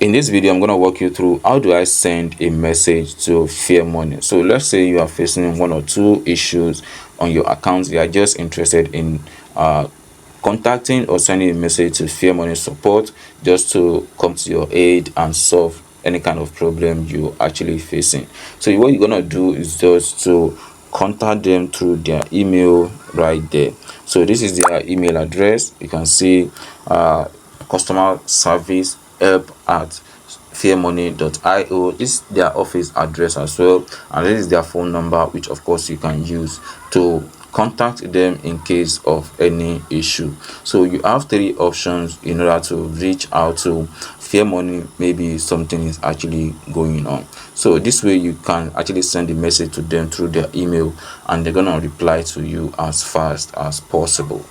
In this video, I'm going to walk you through how do I send a message to Fairmoney. So let's say you are facing one or two issues on your account. You are just interested in contacting or sending a message to Fairmoney support just to come to your aid and solve any kind of problem you're actually facing. So what you're going to do is just to contact them through their email right there. So this is their email address. You can see customer service help@fairmoney.io. This is their office address as well, and this is their phone number, which of course you can use to contact them in case of any issue. So you have three options in order to reach out to Fairmoney. Maybe something is actually going on, so this way you can actually send a message to them through their email and they're gonna reply to you as fast as possible.